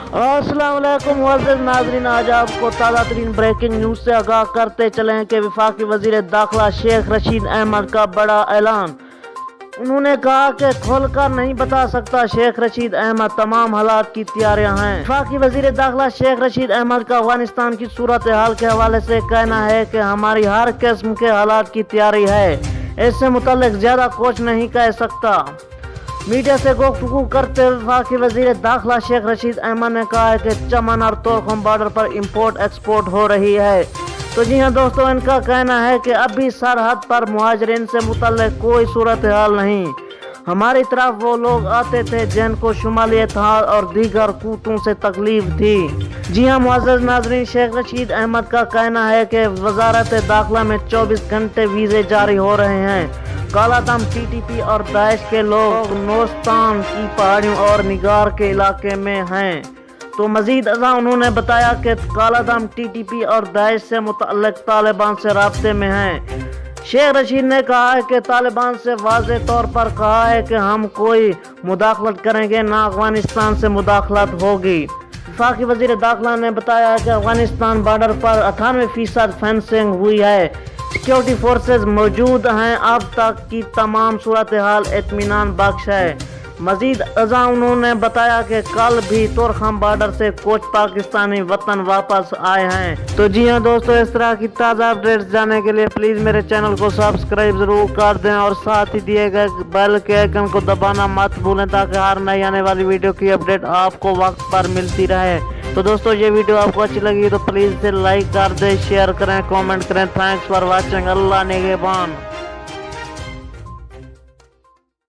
अस्सलाम वालेकुम मुअज़्ज़िज़ नाज़रीन, आज आपको ताज़ा तरीन ब्रेकिंग न्यूज़ से आगाह करते चलें कि वफाकी वज़ीर दाखिला शेख रशीद अहमद का बड़ा ऐलान। उन्होंने कहा कि खोलकर नहीं बता सकता शेख रशीद अहमद, तमाम हालात की तैयारियां हैं। वफाकी वज़ीर दाखिला शेख रशीद अहमद का अफगानिस्तान की सूरत हाल के हवाले से कहना है कि हमारी हर किस्म के हालात की तैयारी है, इससे मुतल्लिक ज़्यादा कुछ नहीं कह सकता। मीडिया से गुफ्तगू करते हुए वफाकी वज़ीर दाखिला शेख रशीद अहमद ने कहा है कि चमन और तोरखम बॉर्डर पर इंपोर्ट एक्सपोर्ट हो रही है। तो जी हाँ दोस्तों, इनका कहना है कि अभी सरहद पर मुहाजिरीन से मुतल्लिक कोई सूरत हाल नहीं। हमारी तरफ वो लोग आते थे जिनको शुमाली इत्तेहाद और दीगर कूतों से तकलीफ थी। जी हाँ मुअज़्ज़िज़ नाज़रीन, शेख रशीद अहमद का कहना है कि वज़ारत दाखिला में 24 घंटे वीज़े जारी हो रहे हैं। कालादम टीटीपी और दाइश के लोग नूस्तान की पहाड़ियों और निगार के इलाके में हैं। तो मजीद अज़ा उन्होंने बताया कि कालादम टीटीपी और दाइश से मुतल्लिक तालिबान से राब्ते में हैं। शेख रशीद ने कहा है कि तालिबान से वाज़ेह तौर पर कहा है कि हम कोई मुदाखलत करेंगे ना अफगानिस्तान से मुदाखलत होगी। वफाकी वज़ीर दाखिला ने बताया कि अफगानिस्तान बॉर्डर पर 98% फेंसिंग हुई है, सिक्योरिटी फोर्सेस मौजूद हैं, अब तक की तमाम सूरत हाल इत्मीनान बख्श है। मजीद अज़ा उन्होंने बताया कि कल भी तोरखम बॉर्डर से कुछ पाकिस्तानी वतन वापस आए हैं। तो जी हाँ दोस्तों, इस तरह की ताज़ा अपडेट्स जानने के लिए प्लीज़ मेरे चैनल को सब्सक्राइब ज़रूर कर दें और साथ ही दिए गए बेल के आइकन को दबाना मत भूलें ताकि हर नई आने वाली वीडियो की अपडेट आपको वक्त पर मिलती रहे। तो दोस्तों, ये वीडियो आपको अच्छी लगी तो प्लीज़ इसे लाइक कर दें, शेयर करें, कमेंट करें। Thanks for watching. अल्लाह निगहबान।